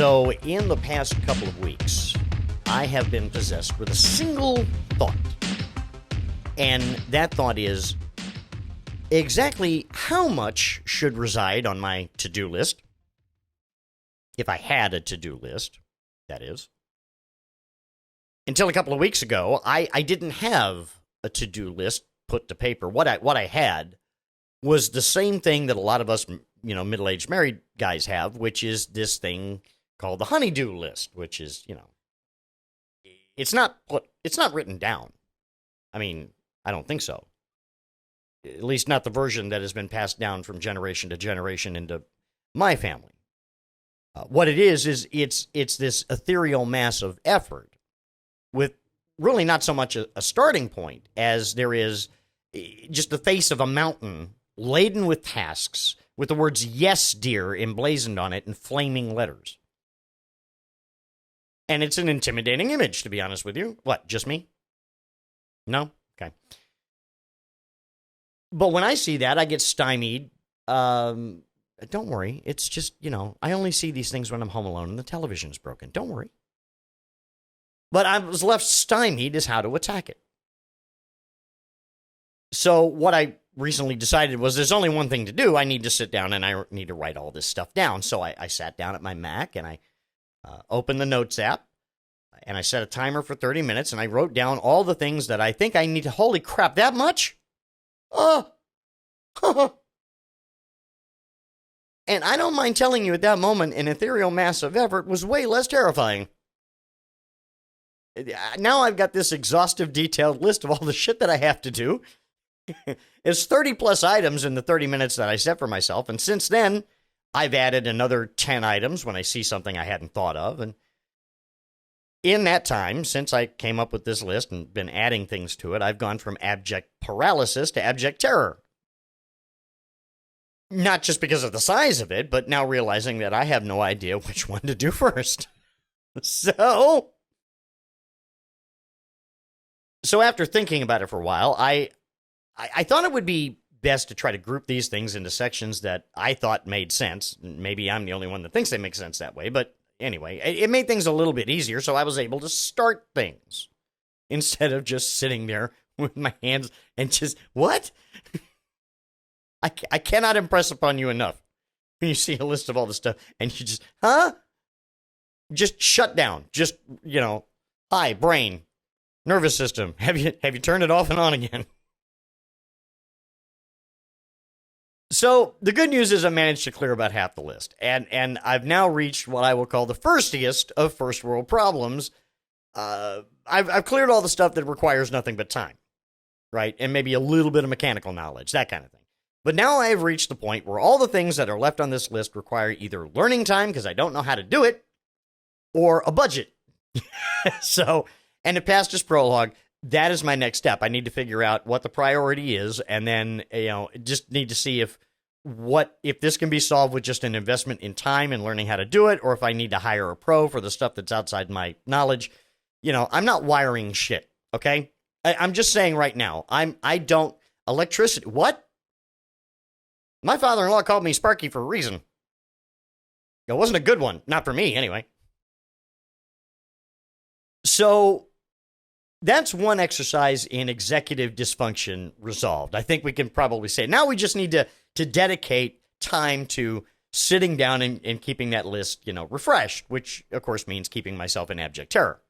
So, in the past couple of weeks, I have been possessed with a single thought. And that thought is, exactly how much should reside on my to-do list? If I had a to-do list, that is. Until a couple of weeks ago, I didn't have a to-do list put to paper. What I had was the same thing that a lot of us, middle-aged married guys have, which is this thing called the honey-do list, which is, it's not written down. I mean, I don't think so. At least not the version that has been passed down from generation to generation into my family. What it is it's this ethereal mass of effort with really not so much a starting point as there is just the face of a mountain laden with tasks with the words "Yes, dear" emblazoned on it in flaming letters. And it's an intimidating image, to be honest with you. What, just me? No? Okay. But when I see that, I get stymied. Don't worry. It's just, I only see these things when I'm home alone and the television's broken. Don't worry. But I was left stymied as how to attack it. So what I recently decided was there's only one thing to do. I need to sit down and I need to write all this stuff down. So I sat down at my Mac and I opened the Notes app and I set a timer for 30 minutes and I wrote down all the things that I think I need to. Holy crap, that much? And I don't mind telling you at that moment, an ethereal mass of effort was way less terrifying. Now I've got this exhaustive, detailed list of all the shit that I have to do. It's 30 plus items in the 30 minutes that I set for myself. And since then, I've added another 10 items when I see something I hadn't thought of. And in that time, since I came up with this list and been adding things to it, I've gone from abject paralysis to abject terror. Not just because of the size of it, but now realizing that I have no idea which one to do first. So after thinking about it for a while, I thought it would be best to try to group these things into sections that I thought made sense. Maybe I'm the only one that thinks they make sense that way, but anyway, it made things a little bit easier, so I was able to start things instead of just sitting there with my hands and just, what? I cannot impress upon you enough when you see a list of all the stuff and you just, just shut down. Just, hi, brain, nervous system. Have you turned it off and on again? So the good news is I managed to clear about half the list, and I've now reached what I will call the firstiest of first world problems. I've cleared all the stuff that requires nothing but time, right, and maybe a little bit of mechanical knowledge, that kind of thing. But now I have reached the point where all the things that are left on this list require either learning time because I don't know how to do it, or a budget. And to pass this prologue, that is my next step. I need to figure out what the priority is, and then just need to see if this can be solved with just an investment in time and learning how to do it, or if I need to hire a pro for the stuff that's outside my knowledge. I'm not wiring shit. Okay, I'm just saying right now. Electricity. What? My father-in-law called me Sparky for a reason. It wasn't a good one, not for me anyway. So that's one exercise in executive dysfunction resolved. I think we can probably say now we just need to dedicate time to sitting down and keeping that list, refreshed, which of course means keeping myself in abject terror.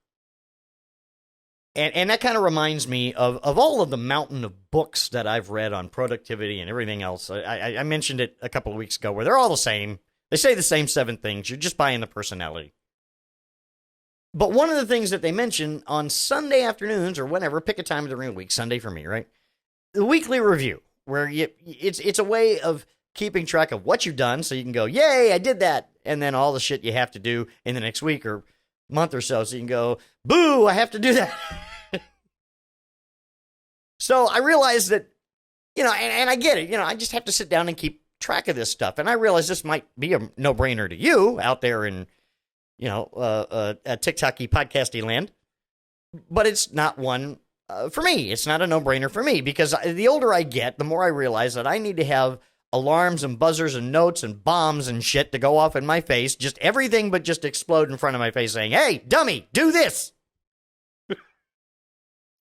And that kind of reminds me of all of the mountain of books that I've read on productivity and everything else. I mentioned it a couple of weeks ago where they're all the same. They say the same 7 things. You're just buying the personality. But one of the things that they mention on Sunday afternoons or whenever, pick a time during the week, Sunday for me, right? The weekly review, where it's a way of keeping track of what you've done so you can go, yay, I did that. And then all the shit you have to do in the next week or month or so you can go, boo, I have to do that. So I realized that, and I get it, I just have to sit down and keep track of this stuff. And I realize this might be a no-brainer to you out there in, TikTok-y, podcasty land. But it's not one for me. It's not a no-brainer for me because the older I get, the more I realize that I need to have alarms and buzzers and notes and bombs and shit to go off in my face. Just everything but just explode in front of my face saying, hey, dummy, do this.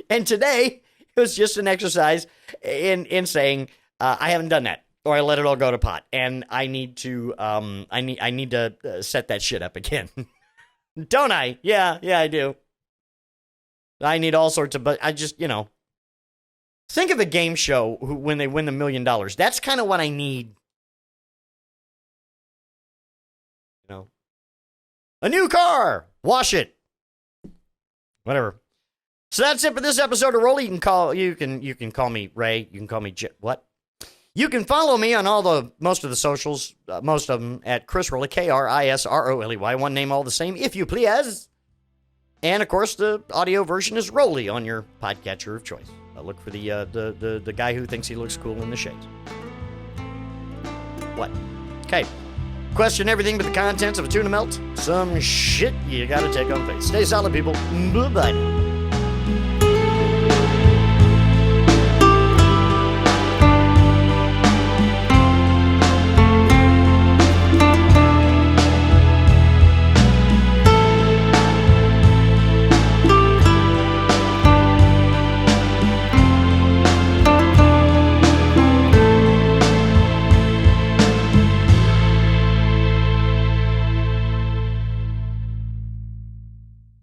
And today, it was just an exercise in saying, I haven't done that, or I let it all go to pot, and I need to I need to set that shit up again. Don't I? Yeah, I do. I need all sorts of, but I just, think of a game show when they win the $1 million. That's kind of what I need. A new car, wash it, whatever. So that's it for this episode of Roley. You can call me Ray. You can call me what? You can follow me on most of the socials, most of them at Chris Roley, KRISROLEY. One name all the same, if you please. And of course, the audio version is Roley on your podcatcher of choice. Look for the guy who thinks he looks cool in the shades. What? Okay. Question everything but the contents of a tuna melt. Some shit you gotta take on faith. Stay solid, people. Bye-bye now.